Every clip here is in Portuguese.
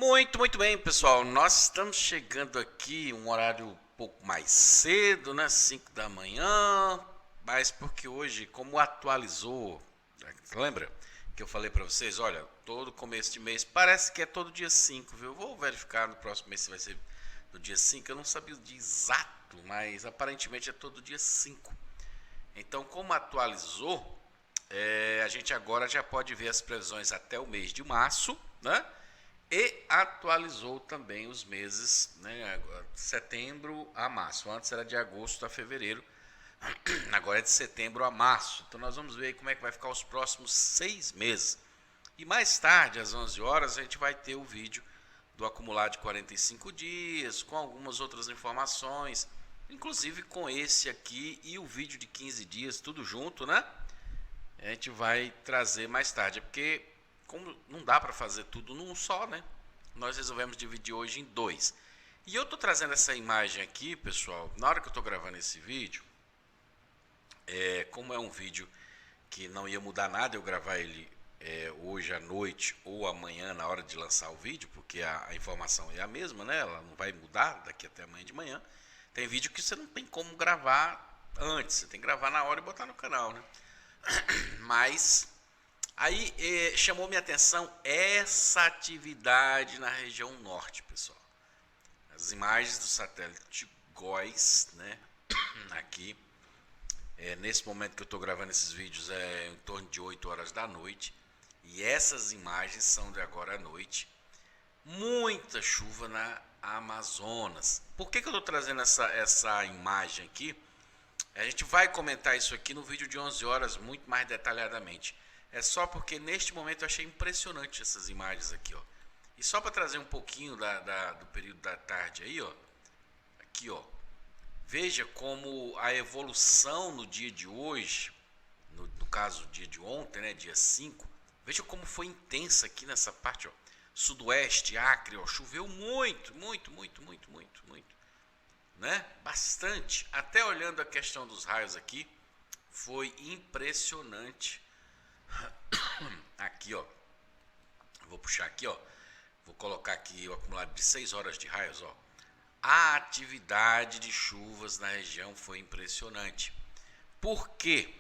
Muito bem, pessoal. Nós estamos chegando aqui um horário um pouco mais cedo, né? 5 da manhã, mas porque hoje, como atualizou, lembra que eu falei para vocês, olha, todo começo de mês, parece que é todo dia 5, viu? Eu vou verificar no próximo mês se vai ser no dia 5. Eu não sabia o dia exato, mas aparentemente é todo dia 5. Então, como atualizou, a gente agora já pode ver as previsões até o mês de março, né? E atualizou também os meses, né? Setembro a março. Antes era de agosto a fevereiro, agora é de setembro a março. Então nós vamos ver aí como é que vai ficar os próximos 6 meses. E mais tarde, às 11 horas, a gente vai ter o vídeo do acumulado de 45 dias, com algumas outras informações, inclusive com esse aqui e o vídeo de 15 dias, tudo junto, né? A gente vai trazer mais tarde, porque como não dá para fazer tudo num só, né? Nós resolvemos dividir hoje em dois. E eu estou trazendo essa imagem aqui, pessoal, na hora que eu estou gravando esse vídeo, como é um vídeo que não ia mudar nada eu gravar ele hoje à noite ou amanhã na hora de lançar o vídeo, porque a informação é a mesma, né? Ela não vai mudar daqui até amanhã de manhã. Tem vídeo que você não tem como gravar antes, você tem que gravar na hora e botar no canal, né? Mas aí chamou minha atenção essa atividade na região norte, pessoal. As imagens do satélite GOES, né? Aqui, nesse momento que eu estou gravando esses vídeos é em torno de 8 horas da noite. E essas imagens são de agora à noite. Muita chuva na Amazonas. Por que eu estou trazendo essa imagem aqui? A gente vai comentar isso aqui no vídeo de 11 horas muito mais detalhadamente. É só porque neste momento eu achei impressionante essas imagens aqui, ó. E só para trazer um pouquinho do período da tarde aí, ó. Aqui, ó. Veja como a evolução no dia de hoje, no caso, dia de ontem, né, dia 5, veja como foi intensa aqui nessa parte, ó. Sudoeste, Acre, ó, choveu muito, né? Bastante. Até olhando a questão dos raios aqui, foi impressionante. Aqui, ó. Vou puxar aqui, ó. Vou colocar aqui o acumulado de 6 horas de raios, ó. A atividade de chuvas na região foi impressionante. Por que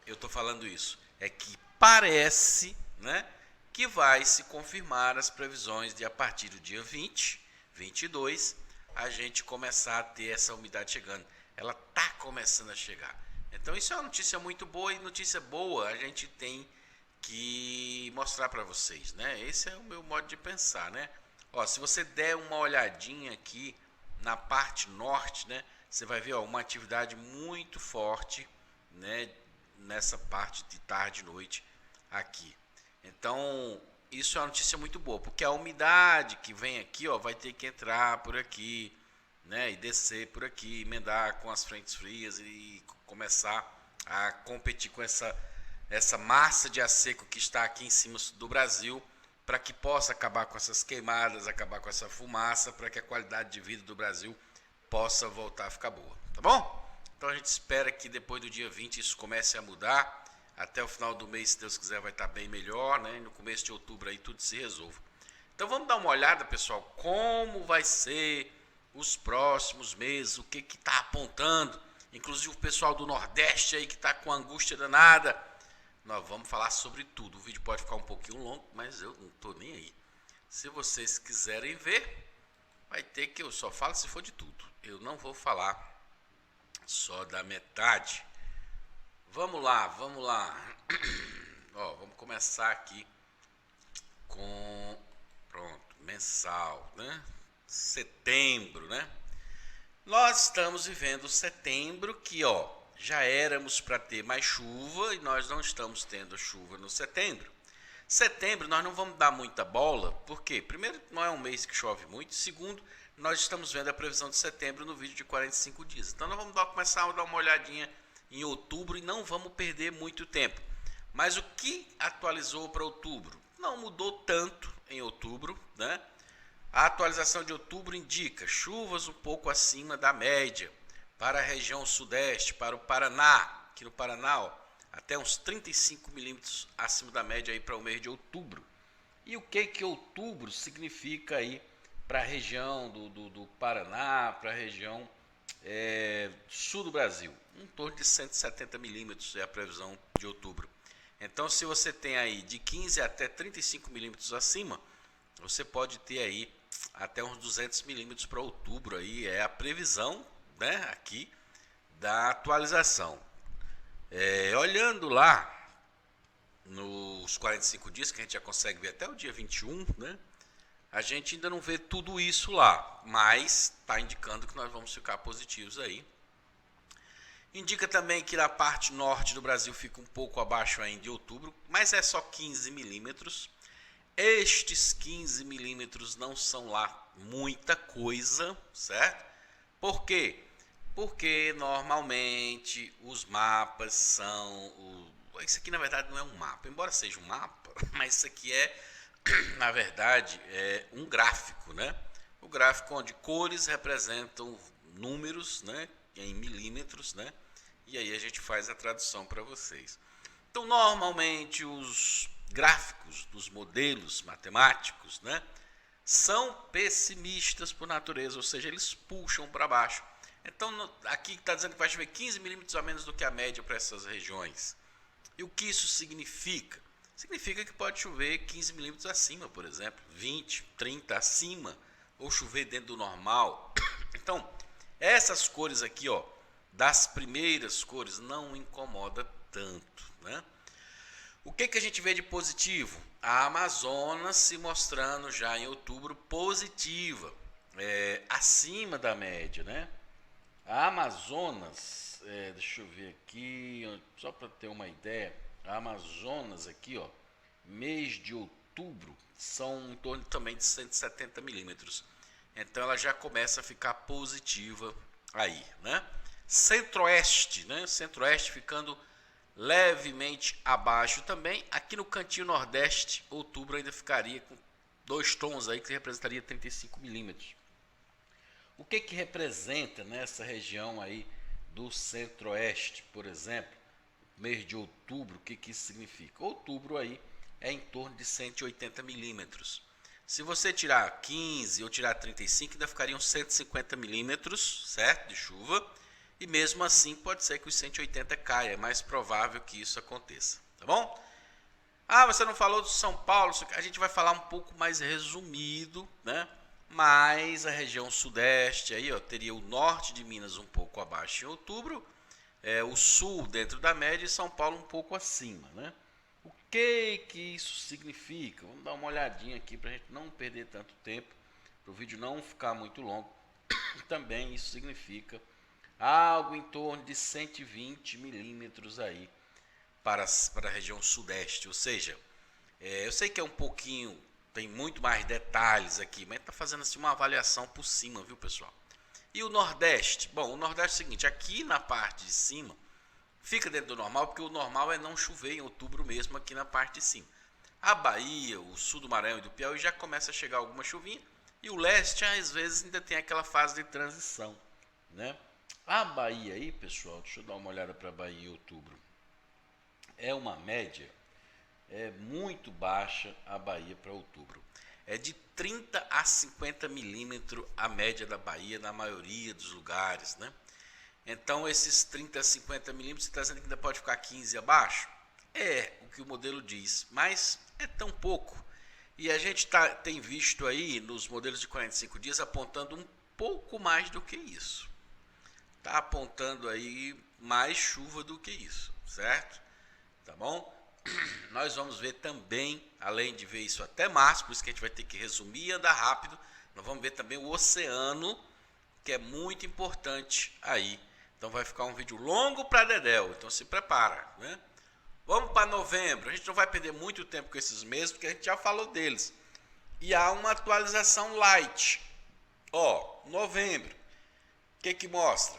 eu estou falando isso? É que parece, né, que vai se confirmar as previsões de a partir do dia 20, 22, a gente começar a ter essa umidade chegando. Ela está começando a chegar. Então isso é uma notícia muito boa, e notícia boa a gente tem que mostrar para vocês, né? Esse é o meu modo de pensar, né? Ó, se você der uma olhadinha aqui na parte norte, né, você vai ver, ó, uma atividade muito forte, né, nessa parte de tarde e noite aqui. Então, isso é uma notícia muito boa, porque a umidade que vem aqui, ó, vai ter que entrar por aqui, né, e descer por aqui, emendar com as frentes frias e começar a competir com essa massa de ar seco que está aqui em cima do Brasil, para que possa acabar com essas queimadas, acabar com essa fumaça, para que a qualidade de vida do Brasil possa voltar a ficar boa, tá bom? Então a gente espera que depois do dia 20 isso comece a mudar. Até o final do mês, se Deus quiser, vai estar bem melhor, né? No começo de outubro aí tudo se resolve. Então vamos dar uma olhada, pessoal, como vai ser os próximos meses, o que está apontando. Inclusive o pessoal do Nordeste aí que está com angústia danada. Nós vamos falar sobre tudo. O vídeo pode ficar um pouquinho longo, mas eu não estou nem aí. Se vocês quiserem ver, vai ter que eu só falo se for de tudo. Eu não vou falar só da metade. Vamos lá. Ó, vamos começar aqui com, pronto, mensal, né? Setembro, né? Nós estamos vivendo setembro que, ó, já éramos para ter mais chuva e nós não estamos tendo chuva no setembro. Setembro nós não vamos dar muita bola, porque primeiro não é um mês que chove muito, segundo, nós estamos vendo a previsão de setembro no vídeo de 45 dias. Então nós vamos começar a dar uma olhadinha em outubro e não vamos perder muito tempo. Mas o que atualizou para outubro? Não mudou tanto em outubro, né? A atualização de outubro indica chuvas um pouco acima da média para a região sudeste, para o Paraná, aqui no Paraná, ó, até uns 35 milímetros acima da média aí para o mês de outubro. E o que outubro significa aí para a região do Paraná, para a região sul do Brasil? Em torno de 170 milímetros é a previsão de outubro. Então, se você tem aí de 15 até 35 milímetros acima, você pode ter aí até uns 200 milímetros para outubro. Aí é a previsão, né, aqui da atualização. Olhando lá nos 45 dias, que a gente já consegue ver até o dia 21, né? A gente ainda não vê tudo isso lá, mas está indicando que nós vamos ficar positivos aí. Indica também que na parte norte do Brasil fica um pouco abaixo ainda de outubro, mas é só 15 milímetros. Estes 15 milímetros não são lá muita coisa, certo? Por quê? Porque normalmente os mapas são... Isso aqui na verdade não é um mapa, embora seja um mapa, mas isso aqui é, na verdade, um gráfico, né? O gráfico onde cores representam números, né, em milímetros, né? E aí a gente faz a tradução para vocês. Então, normalmente os gráficos dos modelos matemáticos, né, são pessimistas por natureza, ou seja, eles puxam para baixo. Então, aqui está dizendo que vai chover 15 milímetros a menos do que a média para essas regiões. E o que isso significa? Significa que pode chover 15 milímetros acima, por exemplo, 20, 30 acima, ou chover dentro do normal. Então, essas cores aqui, ó, das primeiras cores, não incomoda tanto, né? O que a gente vê de positivo? A Amazonas se mostrando já em outubro positiva, acima da média, né? A Amazonas, deixa eu ver aqui, só para ter uma ideia, a Amazonas aqui, ó, mês de outubro, são em torno também de 170 milímetros. Então ela já começa a ficar positiva aí, né? Centro-Oeste, né? Centro-Oeste ficando levemente abaixo também. Aqui no cantinho Nordeste, outubro ainda ficaria com 2 tons aí, que representaria 35 milímetros. O que representa nessa região aí do Centro-Oeste, por exemplo, mês de outubro, o que isso significa? Outubro aí é em torno de 180 milímetros. Se você tirar 15 ou tirar 35, ainda ficariam 150 milímetros, certo, de chuva. E mesmo assim pode ser que os 180 caia, é mais provável que isso aconteça, tá bom? Ah, você não falou do São Paulo, a gente vai falar um pouco mais resumido, né? Mas a região sudeste aí, ó, teria o norte de Minas um pouco abaixo em outubro, o sul dentro da média e São Paulo um pouco acima, né? O que isso significa? Vamos dar uma olhadinha aqui para a gente não perder tanto tempo, para o vídeo não ficar muito longo. Também isso significa algo em torno de 120 milímetros aí para a região sudeste, ou seja, eu sei que é um pouquinho, tem muito mais detalhes aqui, mas está fazendo assim uma avaliação por cima, viu, pessoal? E o Nordeste? Bom, o Nordeste é o seguinte, aqui na parte de cima, fica dentro do normal, porque o normal é não chover em outubro mesmo aqui na parte de cima. A Bahia, o sul do Maranhão e do Piauí já começa a chegar alguma chuvinha, e o leste às vezes ainda tem aquela fase de transição, né? A Bahia aí, pessoal, deixa eu dar uma olhada para a Bahia em outubro. É uma média muito baixa a Bahia para outubro. É de 30 a 50 milímetros a média da Bahia na maioria dos lugares, né? Então, esses 30 a 50 milímetros, você está dizendo que ainda pode ficar 15 abaixo? É o que o modelo diz, mas é tão pouco. E a gente tem visto aí nos modelos de 45 dias apontando um pouco mais do que isso. Está apontando aí mais chuva do que isso, certo? Tá bom? Nós vamos ver também, além de ver isso até março, por isso que a gente vai ter que resumir e andar rápido, nós vamos ver também o oceano, que é muito importante aí. Então vai ficar um vídeo longo para Dedéu, então se prepara, né? Vamos para novembro, a gente não vai perder muito tempo com esses meses, porque a gente já falou deles. E há uma atualização light. Ó, novembro, o que mostra?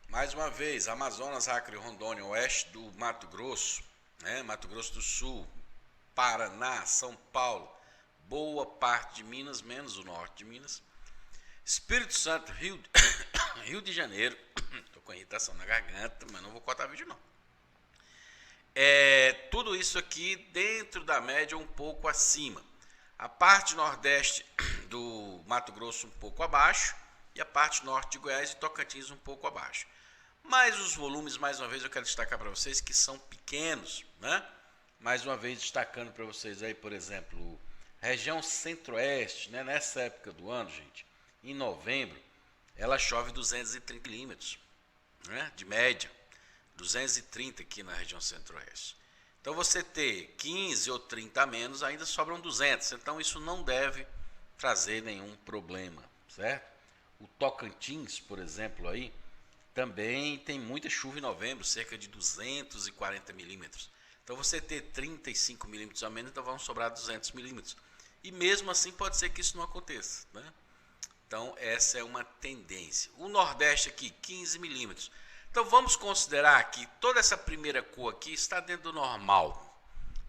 Mais uma vez, Amazonas, Acre, Rondônia, oeste do Mato Grosso, né? Mato Grosso do Sul, Paraná, São Paulo, boa parte de Minas, menos o norte de Minas, Espírito Santo, Rio de Janeiro, estou com irritação na garganta, mas não vou cortar vídeo não. Tudo isso aqui dentro da média, um pouco acima. A parte nordeste do Mato Grosso um pouco abaixo e a parte norte de Goiás e Tocantins um pouco abaixo. Mas os volumes, mais uma vez, eu quero destacar para vocês que são pequenos, né? Mais uma vez destacando para vocês aí, por exemplo, região centro-oeste, né? Nessa época do ano, gente, em novembro, ela chove 230 milímetros, né? De média, 230 aqui na região centro-oeste. Então, você ter 15 ou 30 a menos, ainda sobram 200. Então, isso não deve trazer nenhum problema, certo? O Tocantins, por exemplo, aí, também tem muita chuva em novembro, cerca de 240 milímetros. Então, você ter 35 milímetros a menos, então vão sobrar 200 milímetros. E mesmo assim, pode ser que isso não aconteça, né? Então, essa é uma tendência. O Nordeste aqui, 15 milímetros. Então, vamos considerar que toda essa primeira cor aqui está dentro do normal.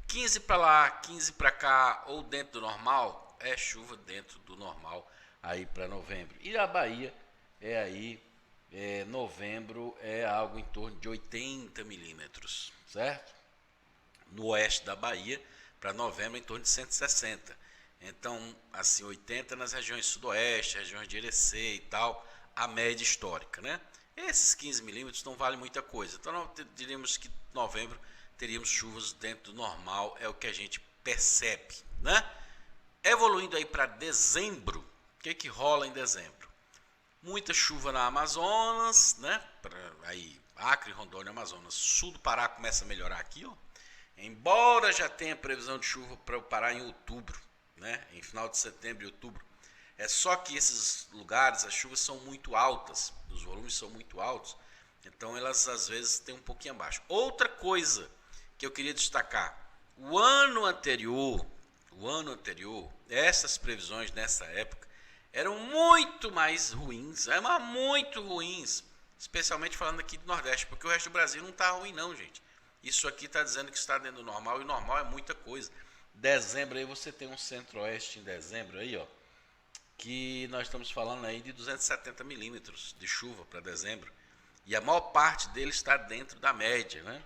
15 para lá, 15 para cá, ou dentro do normal, é chuva dentro do normal aí para novembro. E a Bahia é aí, novembro é algo em torno de 80 milímetros, certo? No oeste da Bahia, para novembro, em torno de 160. Então, assim, 80 nas regiões sudoeste, regiões de Irecê e tal, a média histórica, né? Esses 15 milímetros não vale muita coisa. Então, nós diríamos que novembro teríamos chuvas dentro do normal, é o que a gente percebe, né? Evoluindo aí para dezembro, o que rola em dezembro? Muita chuva na Amazonas, né? Aí, Acre, Rondônia, Amazonas. Sul do Pará começa a melhorar aqui, ó. Embora já tenha previsão de chuva para o Pará em outubro, né? Em final de setembro e outubro. É só que esses lugares, as chuvas são muito altas, os volumes são muito altos, então elas às vezes têm um pouquinho abaixo. Outra coisa que eu queria destacar, o ano anterior, essas previsões nessa época eram muito mais ruins, muito ruins, especialmente falando aqui do Nordeste, porque o resto do Brasil não está ruim não, gente. Isso aqui está dizendo que está dentro do normal, e o normal é muita coisa. Dezembro aí você tem um centro-oeste em dezembro aí, ó, que nós estamos falando aí de 270 milímetros de chuva para dezembro. E a maior parte dele está dentro da média, né?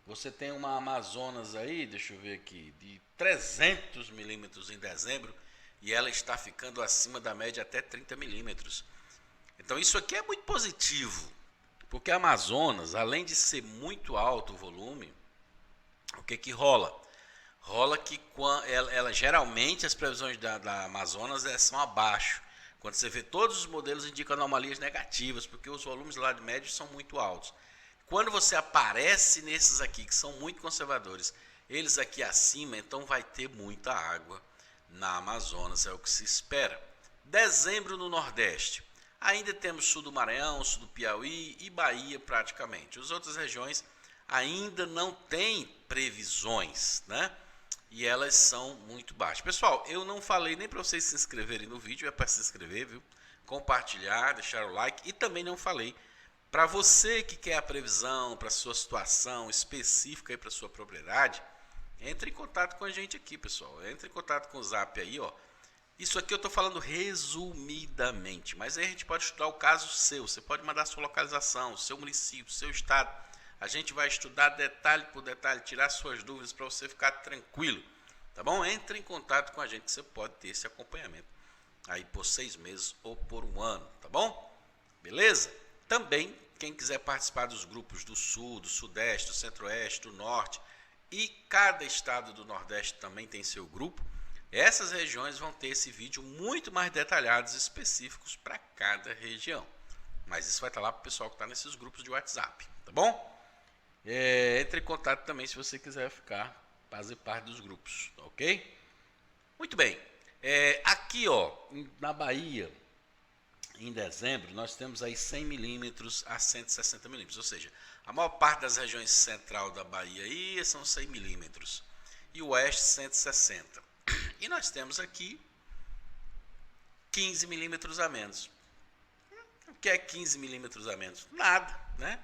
Você tem uma Amazonas aí, deixa eu ver aqui, de 300 milímetros em dezembro, e ela está ficando acima da média até 30 milímetros. Então isso aqui é muito positivo, porque a Amazonas, além de ser muito alto o volume, o que rola? Rola que ela geralmente as previsões da Amazonas são abaixo. Quando você vê todos os modelos indicam anomalias negativas, porque os volumes lá de médio são muito altos. Quando você aparece nesses aqui, que são muito conservadores, eles aqui acima, então vai ter muita água na Amazonas, é o que se espera. Dezembro no Nordeste. Ainda temos sul do Maranhão, sul do Piauí e Bahia praticamente. As outras regiões ainda não têm previsões, né? E elas são muito baixas. Pessoal, eu não falei nem para vocês se inscreverem no vídeo, é para se inscrever, viu? Compartilhar, deixar o like. E também não falei para você que quer a previsão para a sua situação específica e para a sua propriedade, entre em contato com a gente aqui, pessoal. Entre em contato com o Zap aí, ó. Isso aqui eu estou falando resumidamente, mas aí a gente pode estudar o caso seu. Você pode mandar a sua localização, seu município, seu estado. A gente vai estudar detalhe por detalhe, tirar suas dúvidas para você ficar tranquilo, tá bom? Entre em contato com a gente que você pode ter esse acompanhamento aí por 6 meses ou por um ano, tá bom? Beleza? Também, quem quiser participar dos grupos do Sul, do Sudeste, do Centro-Oeste, do Norte, e cada estado do Nordeste também tem seu grupo, essas regiões vão ter esse vídeo muito mais detalhados, específicos para cada região. Mas isso vai estar lá para o pessoal que está nesses grupos de WhatsApp, tá bom? Entre em contato também se você quiser fazer parte dos grupos, ok? Muito bem. Aqui, ó, na Bahia, em dezembro, nós temos aí 100 milímetros a 160 milímetros, ou seja, a maior parte das regiões central da Bahia aí são 100 milímetros e o oeste 160. E nós temos aqui 15 milímetros a menos. O que é 15 milímetros a menos? Nada, né?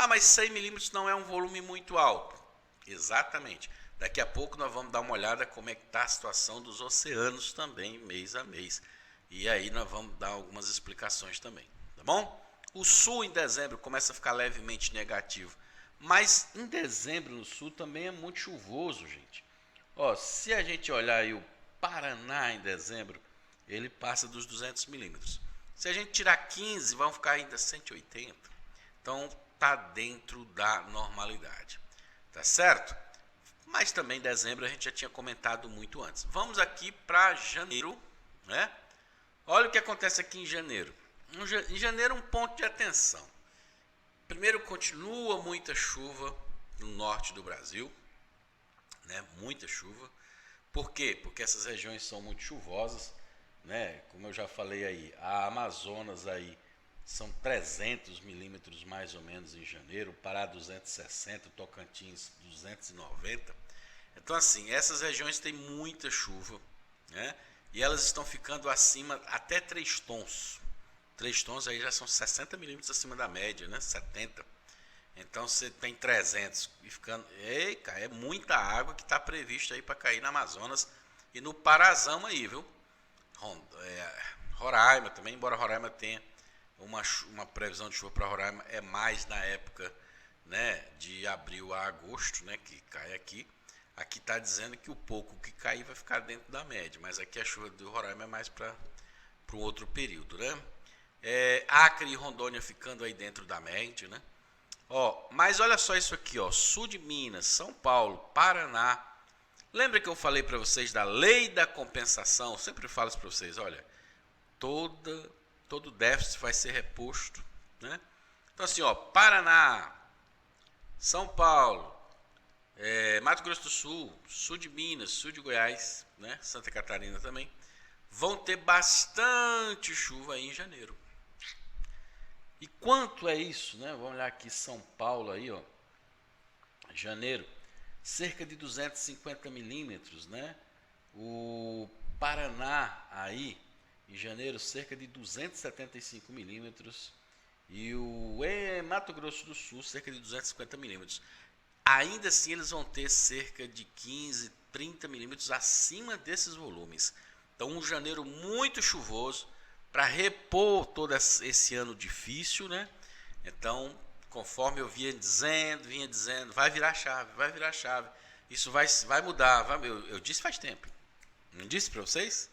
Ah, mas 100 milímetros não é um volume muito alto. Exatamente. Daqui a pouco nós vamos dar uma olhada como é que está a situação dos oceanos também, mês a mês. E aí nós vamos dar algumas explicações também, tá bom? O sul em dezembro começa a ficar levemente negativo. Mas em dezembro no sul também é muito chuvoso, gente. Ó, se a gente olhar aí Paraná em dezembro, ele passa dos 200 milímetros. Se a gente tirar 15, vão ficar ainda 180. Então, está dentro da normalidade. Tá certo? Mas também dezembro a gente já tinha comentado muito antes. Vamos aqui para janeiro, né? Olha o que acontece aqui em janeiro. Em janeiro, um ponto de atenção. Primeiro, continua muita chuva no norte do Brasil, né? Muita chuva. Por quê? Porque essas regiões são muito chuvosas, né? Como eu já falei aí, a Amazonas aí são 300 milímetros mais ou menos em janeiro, Pará 260, Tocantins 290. Então assim, essas regiões têm muita chuva, né? E elas estão ficando acima até 3 tons. 3 tons aí já são 60 milímetros acima da média, né? 70. Então você tem 300 e ficando... Eita, é muita água que está prevista aí para cair na Amazonas e no Parazão aí, viu? Roraima também, embora Roraima tenha uma previsão de chuva para Roraima, é mais na época, né, de abril a agosto, né, que cai aqui. Aqui está dizendo que o pouco que cair vai ficar dentro da média, mas aqui a chuva do Roraima é mais para um outro período, né? Acre e Rondônia ficando aí dentro da média, né? Mas olha só isso aqui, sul de Minas, São Paulo, Paraná. Lembra que eu falei para vocês da lei da compensação? Eu sempre falo isso para vocês, olha, todo déficit vai ser reposto, né? Então assim, Paraná, São Paulo, Mato Grosso do Sul, sul de Minas, sul de Goiás, né? Santa Catarina também, vão ter bastante chuva aí em janeiro. E quanto é isso, né? Vamos olhar aqui São Paulo aí, janeiro, cerca de 250 milímetros, né? O Paraná aí, em janeiro, cerca de 275 milímetros. E o Mato Grosso do Sul, cerca de 250 milímetros. Ainda assim, eles vão ter cerca de 15, 30 milímetros acima desses volumes. Então, um janeiro muito chuvoso para repor todo esse ano difícil, né? Então, conforme eu vinha dizendo, vai virar chave. Isso vai mudar. Eu disse faz tempo. Não disse para vocês?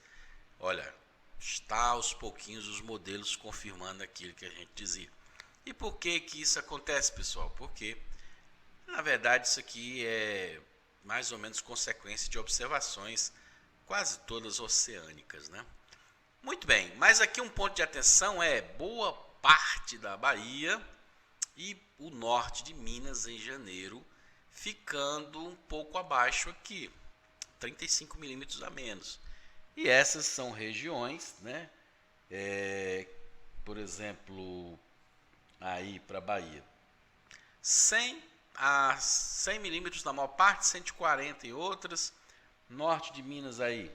Olha, está aos pouquinhos os modelos confirmando aquilo que a gente dizia. E por que isso acontece, pessoal? Porque, na verdade, isso aqui é mais ou menos consequência de observações quase todas oceânicas, né? Muito bem, mas aqui um ponto de atenção é boa parte da Bahia e o norte de Minas em janeiro, ficando um pouco abaixo aqui, 35 milímetros a menos. E essas são regiões, né? Por exemplo, aí para a Bahia, 100 a 100 milímetros na maior parte, 140 em outras. Norte de Minas aí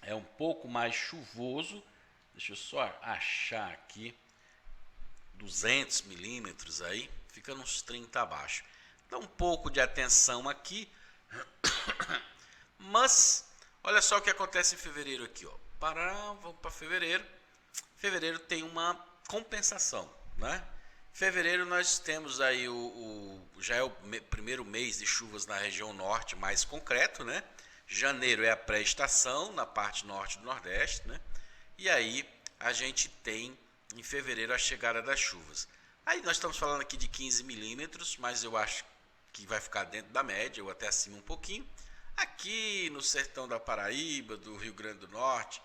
é um pouco mais chuvoso. Deixa eu só achar aqui. 200 milímetros aí, fica uns 30 abaixo. Então, um pouco de atenção aqui. Mas, olha só o que acontece em fevereiro aqui. Vamos para fevereiro. Fevereiro tem uma compensação, né? Fevereiro nós temos aí já é o primeiro mês de chuvas na região norte mais concreto, né? Janeiro é a pré-estação na parte norte do Nordeste, né? E aí a gente tem em fevereiro a chegada das chuvas. Aí nós estamos falando aqui de 15 milímetros, mas eu acho que vai ficar dentro da média ou até acima um pouquinho. Aqui no sertão da Paraíba, do Rio Grande do Norte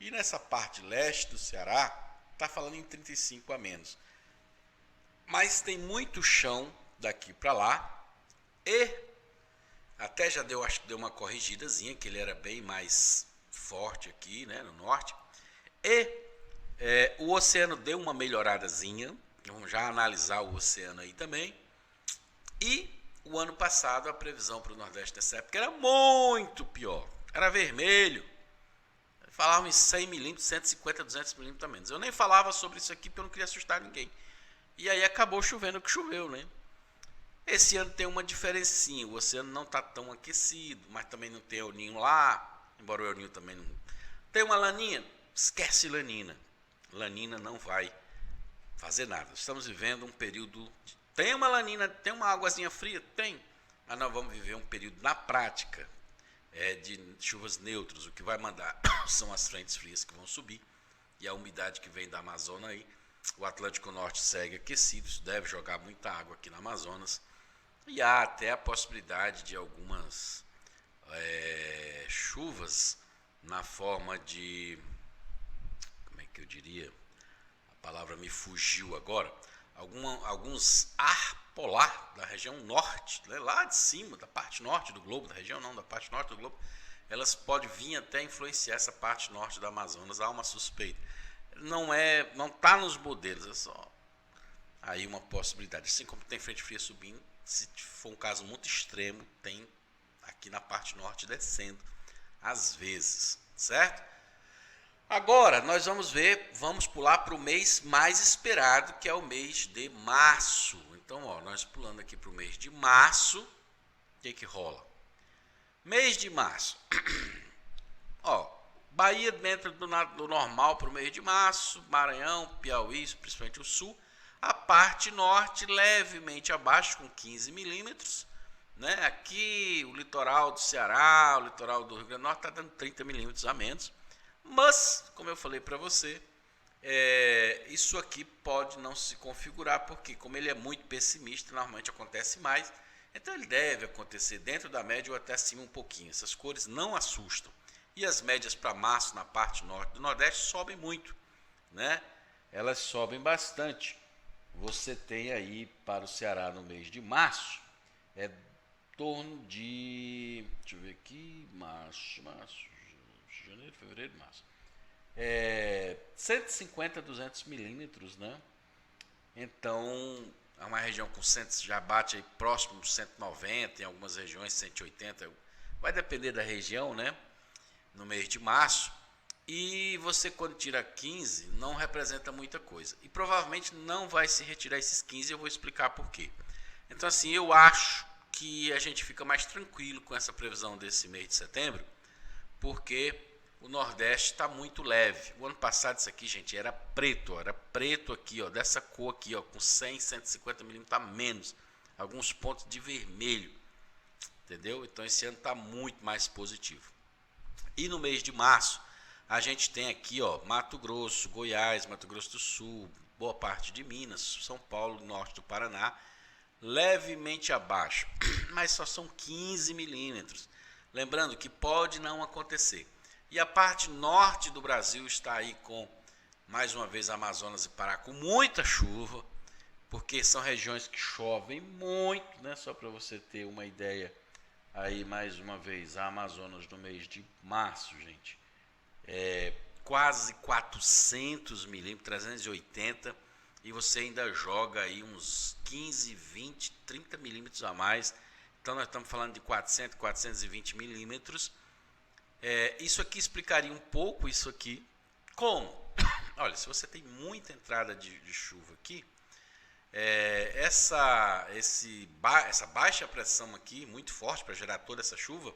e nessa parte leste do Ceará, está falando em 35 a menos. Mas tem muito chão daqui para lá e até já acho que deu uma corrigidazinha, que ele era bem mais forte aqui, né, no norte. E o oceano deu uma melhoradazinha, vamos já analisar o oceano aí também. E o ano passado a previsão para o Nordeste nessa época era muito pior, era vermelho. Falavam em 100 milímetros, 150, 200 milímetros a menos. Eu nem falava sobre isso aqui porque eu não queria assustar ninguém. E aí acabou chovendo o que choveu, né? Esse ano tem uma diferencinha, o oceano não está tão aquecido, mas também não tem El Ninho lá, embora o El Ninho também não... Tem uma laninha? Esquece lanina. Lanina não vai fazer nada. Estamos vivendo um período... Tem uma lanina, tem uma águazinha fria? Tem. Mas nós vamos viver um período, na prática, de chuvas neutras. O que vai mandar são as frentes frias que vão subir e a umidade que vem da Amazônia aí. O Atlântico Norte segue aquecido, isso deve jogar muita água aqui no Amazonas. E há até a possibilidade de algumas chuvas na forma de, como é que eu diria, a palavra me fugiu agora, alguns ar polar da região norte, né, lá de cima, da parte norte do globo, da região não, da parte norte do globo, elas podem vir até influenciar essa parte norte do Amazonas. Há uma suspeita. Não está nos modelos, é só aí uma possibilidade. Assim como tem frente fria subindo, se for um caso muito extremo, tem aqui na parte norte descendo, às vezes, certo? Agora, nós vamos pular para o mês mais esperado, que é o mês de março. Então, nós pulando aqui para o mês de março, o que rola? Mês de março. Bahia dentro do normal para o mês de março, Maranhão, Piauí, principalmente o sul. A parte norte levemente abaixo, com 15 milímetros. Né? Aqui o litoral do Ceará, o litoral do Rio Grande do Norte está dando 30 milímetros a menos. Mas, como eu falei para você, isso aqui pode não se configurar, porque como ele é muito pessimista, normalmente acontece mais. Então ele deve acontecer dentro da média ou até acima um pouquinho. Essas cores não assustam. E as médias para março na parte norte do Nordeste sobem muito, né? Elas sobem bastante. Você tem aí para o Ceará no mês de março, torno de, deixa eu ver aqui, março, janeiro, fevereiro, março. 150 a 200 milímetros, né? Então, é uma região com 100, já bate aí próximo de 190, em algumas regiões 180, vai depender da região, né? No mês de março, e você quando tira 15 não representa muita coisa, e provavelmente não vai se retirar esses 15, eu vou explicar por quê. Então assim, eu acho que a gente fica mais tranquilo com essa previsão desse mês de setembro, porque o Nordeste está muito leve. O ano passado isso aqui, gente, era preto aqui, dessa cor aqui, com 100, 150 milímetros a menos, alguns pontos de vermelho, entendeu? Então esse ano está muito mais positivo. E no mês de março, a gente tem aqui, Mato Grosso, Goiás, Mato Grosso do Sul, boa parte de Minas, São Paulo, norte do Paraná, levemente abaixo, mas só são 15 milímetros. Lembrando que pode não acontecer. E a parte norte do Brasil está aí com, mais uma vez, Amazonas e Pará, com muita chuva, porque são regiões que chovem muito, né? Só para você ter uma ideia. Aí, mais uma vez, a Amazonas no mês de março, gente, quase 400 milímetros, 380, e você ainda joga aí uns 15, 20, 30 milímetros a mais. Então, nós estamos falando de 400, 420 milímetros. Isso aqui explicaria um pouco isso aqui. Como? Olha, se você tem muita entrada de chuva aqui, essa baixa pressão aqui, muito forte para gerar toda essa chuva,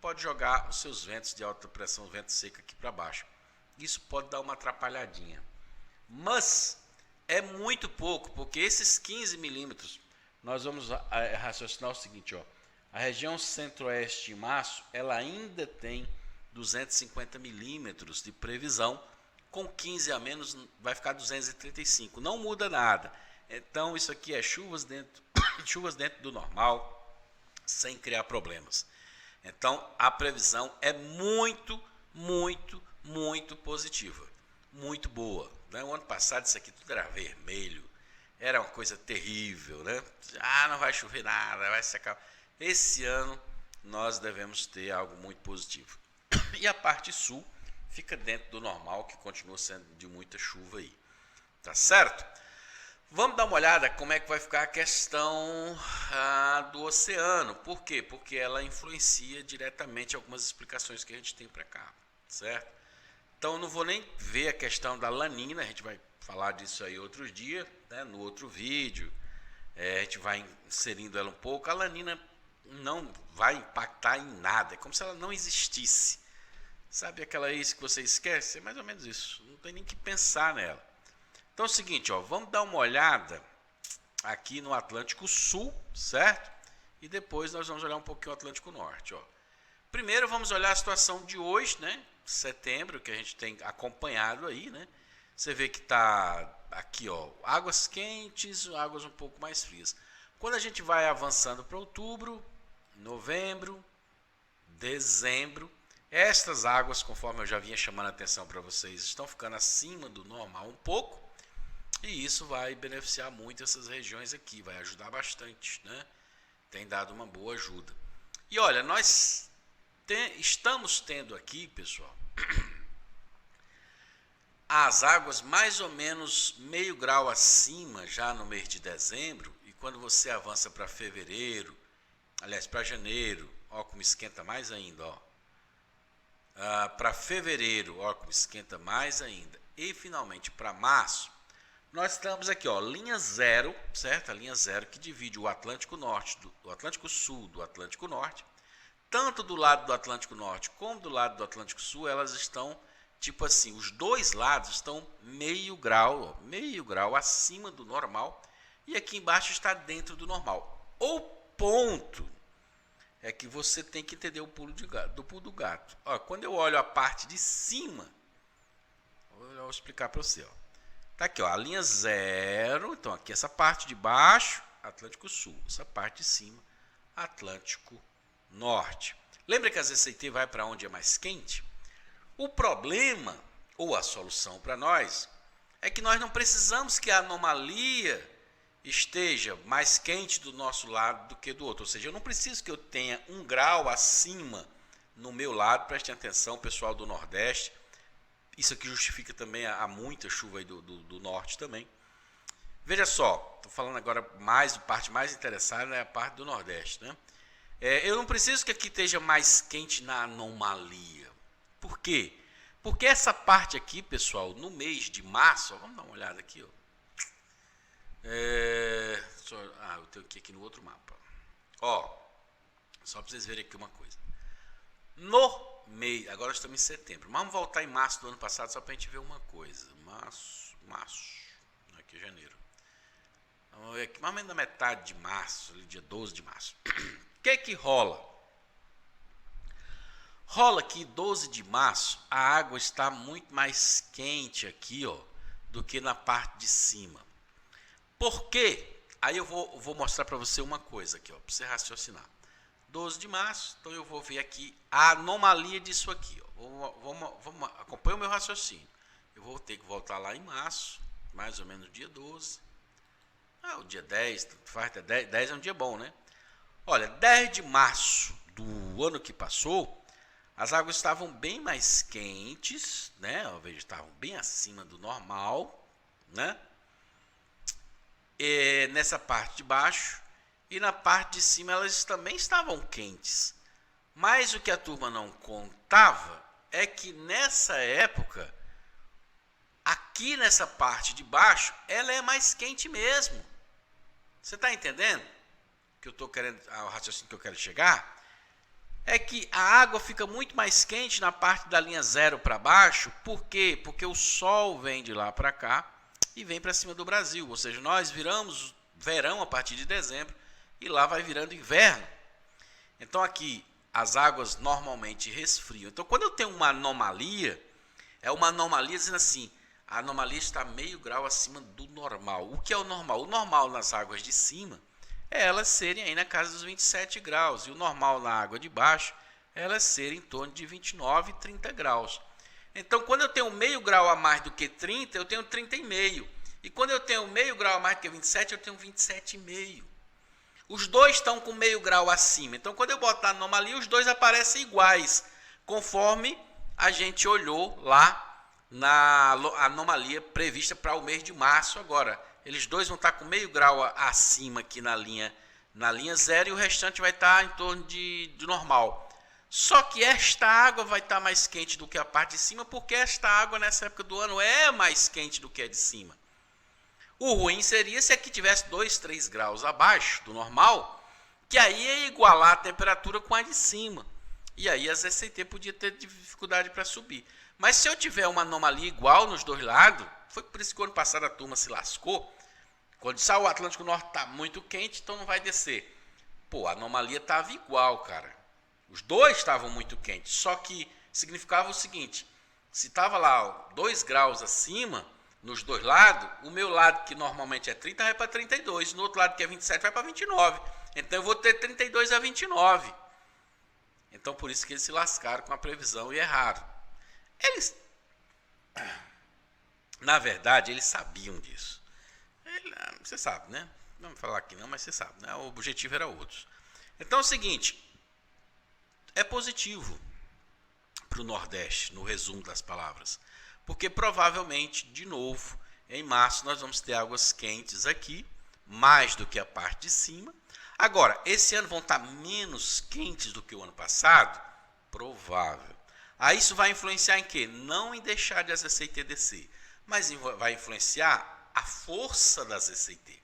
pode jogar os seus ventos de alta pressão, vento seco aqui para baixo. Isso pode dar uma atrapalhadinha. Mas é muito pouco, porque esses 15 milímetros, nós vamos raciocinar o seguinte, a região centro-oeste em março, ela ainda tem 250 milímetros de previsão, com 15 a menos vai ficar 235, não muda nada. Então, isso aqui é chuvas dentro do normal, sem criar problemas. Então, a previsão é muito, muito, muito positiva. Muito boa. Né? O ano passado, isso aqui tudo era vermelho. Era uma coisa terrível. Né? Não vai chover nada, vai secar. Esse ano, nós devemos ter algo muito positivo. E a parte sul fica dentro do normal, que continua sendo de muita chuva aí. Tá certo? Vamos dar uma olhada como é que vai ficar a questão do oceano. Por quê? Porque ela influencia diretamente algumas explicações que a gente tem para cá, certo? Então, eu não vou nem ver a questão da lanina, a gente vai falar disso aí outro dia, né, no outro vídeo. A gente vai inserindo ela um pouco. A lanina não vai impactar em nada, é como se ela não existisse. Sabe aquela isso que você esquece? É mais ou menos isso, não tem nem que pensar nela. Então é o seguinte, vamos dar uma olhada aqui no Atlântico Sul, certo? E depois nós vamos olhar um pouquinho o Atlântico Norte. Primeiro vamos olhar a situação de hoje, né? Setembro, que a gente tem acompanhado aí, né? Você vê que está aqui, ó, águas quentes, águas um pouco mais frias. Quando a gente vai avançando para outubro, novembro, dezembro, estas águas, conforme eu já vinha chamando a atenção para vocês, estão ficando acima do normal um pouco, e isso vai beneficiar muito essas regiões aqui, vai ajudar bastante, né? Tem dado uma boa ajuda. E olha, nós estamos tendo aqui, pessoal, as águas mais ou menos meio grau acima já no mês de dezembro, e quando você avança para fevereiro, aliás, para janeiro, ó como esquenta mais ainda, ó. Para fevereiro, ó como esquenta mais ainda, e finalmente para março, nós estamos aqui, ó, linha zero, certo? A linha zero que divide o Atlântico Norte, do Atlântico Sul do Atlântico Norte, tanto do lado do Atlântico Norte como do lado do Atlântico Sul, elas estão, tipo assim, os dois lados estão meio grau acima do normal, e aqui embaixo está dentro do normal. O ponto é que você tem que entender o pulo do gato. Ó, quando eu olho a parte de cima, vou explicar para você. Está aqui, ó, a linha zero. Então, aqui essa parte de baixo, Atlântico Sul. Essa parte de cima, Atlântico Norte. Lembra que a ZCT vai para onde é mais quente? O problema, ou a solução para nós, é que nós não precisamos que a anomalia esteja mais quente do nosso lado do que do outro. Ou seja, eu não preciso que eu tenha 1 grau acima no meu lado. Prestem atenção, pessoal do Nordeste. Isso aqui justifica também a muita chuva aí do Norte também. Veja só, estou falando agora a parte mais interessada é a parte do Nordeste, né? Eu não preciso que aqui esteja mais quente na anomalia. Por quê? Porque essa parte aqui, pessoal, no mês de março, ó, vamos dar uma olhada aqui, ó. Eu tenho aqui no outro mapa. Ó, só para vocês verem aqui uma coisa. No mês, agora nós estamos em setembro, mas vamos voltar em março do ano passado só para a gente ver uma coisa. Março, aqui é janeiro. Vamos ver aqui, mais ou menos na metade de março, ali, dia 12 de março. O que rola? Rola que 12 de março a água está muito mais quente aqui, ó, do que na parte de cima. Por quê? Aí eu vou mostrar para você uma coisa aqui, ó, para você raciocinar. 12 de março, então eu vou ver aqui a anomalia disso aqui, ó. Acompanha o meu raciocínio. Eu vou ter que voltar lá em março, mais ou menos dia 12. O dia 10, 10 é um dia bom, né? Olha, 10 de março do ano que passou, as águas estavam bem mais quentes, né? Veja, estavam bem acima do normal, né? Nessa parte de baixo, e na parte de cima elas também estavam quentes. Mas o que a turma não contava é que nessa época, aqui nessa parte de baixo, ela é mais quente mesmo. Você está entendendo? Que eu estou querendo, o raciocínio que eu quero chegar é que a água fica muito mais quente na parte da linha zero para baixo. Por quê? Porque o sol vem de lá para cá e vem para cima do Brasil. Ou seja, nós viramos verão a partir de dezembro e lá vai virando inverno. Então aqui as águas normalmente resfriam. Então quando eu tenho uma anomalia, é uma anomalia dizendo assim, a anomalia está meio grau acima do normal. O que é o normal? O normal nas águas de cima é elas serem aí na casa dos 27 graus. E o normal na água de baixo é elas serem em torno de 29 e 30 graus. Então, quando eu tenho meio grau a mais do que 30, eu tenho 30,5. E quando eu tenho meio grau a mais do que 27, eu tenho 27,5. Os dois estão com meio grau acima. Então, quando eu botar a anomalia, os dois aparecem iguais, conforme a gente olhou lá na anomalia prevista para o mês de março agora. Eles dois vão estar com meio grau acima aqui na linha 0 e o restante vai estar em torno de normal. Só que esta água vai estar mais quente do que a parte de cima, porque esta água nessa época do ano é mais quente do que a de cima. O ruim seria se aqui tivesse 2, 3 graus abaixo do normal, que aí ia igualar a temperatura com a de cima. E aí a ZCT podia ter dificuldade para subir. Mas se eu tiver uma anomalia igual nos dois lados, foi por isso que o ano passado a turma se lascou. Quando disse, o Atlântico Norte está muito quente, então não vai descer. Pô, a anomalia estava igual, cara. Os dois estavam muito quentes, só que significava o seguinte, se estava lá 2 graus acima, nos dois lados, o meu lado, que normalmente é 30, vai para 32, no outro lado, que é 27, vai para 29. Então eu vou ter 32 a 29. Então por isso que eles se lascaram com a previsão e erraram. Eles, na verdade, eles sabiam disso. Você sabe, né? Não vou falar aqui não, mas você sabe, né? O objetivo era outro. Então é o seguinte, é positivo para o Nordeste, no resumo das palavras, porque provavelmente, de novo, em março nós vamos ter águas quentes aqui, mais do que a parte de cima. Agora, esse ano vão estar menos quentes do que o ano passado? Provável. Aí isso vai influenciar em quê? Não em deixar de as ECT descer, mas vai influenciar a força das ECT,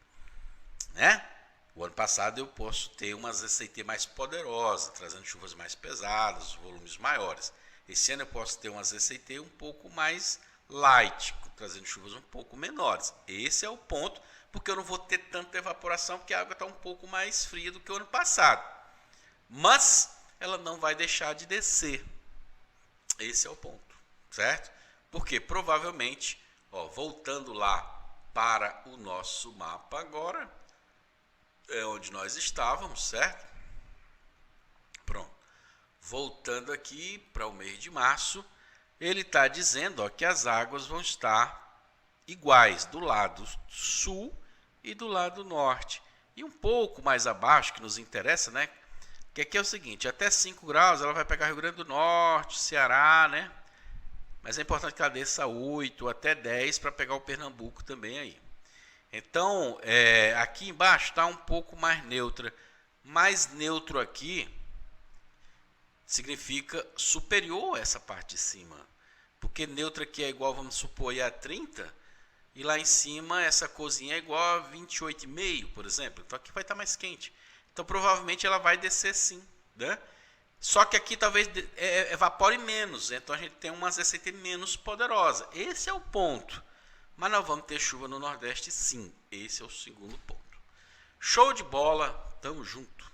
né? O ano passado eu posso ter umas ECT mais poderosas, trazendo chuvas mais pesadas, volumes maiores. Esse ano eu posso ter umas ECT um pouco mais light, trazendo chuvas um pouco menores. Esse é o ponto, porque eu não vou ter tanta evaporação, porque a água está um pouco mais fria do que o ano passado. Mas ela não vai deixar de descer. Esse é o ponto, certo? Porque provavelmente, voltando lá para o nosso mapa agora, é onde nós estávamos, certo? Pronto. Voltando aqui para o mês de março, ele está dizendo que as águas vão estar iguais do lado sul e do lado norte. E um pouco mais abaixo, que nos interessa, né? Que aqui é o seguinte, até 5 graus ela vai pegar Rio Grande do Norte, Ceará, né? Mas é importante que ela desça 8 até 10 para pegar o Pernambuco também aí. Então, aqui embaixo está um pouco mais neutra. Mais neutro aqui significa superior a essa parte de cima. Porque neutra aqui é igual, vamos supor, a 30. E lá em cima essa corzinha é igual a 28,5, por exemplo. Então aqui vai estar mais quente. Então provavelmente ela vai descer sim, né? Só que aqui talvez evapore menos. Então a gente tem uma ECT menos poderosa. Esse é o ponto. Mas nós vamos ter chuva no Nordeste sim. Esse é o segundo ponto. Show de bola. Tamo junto.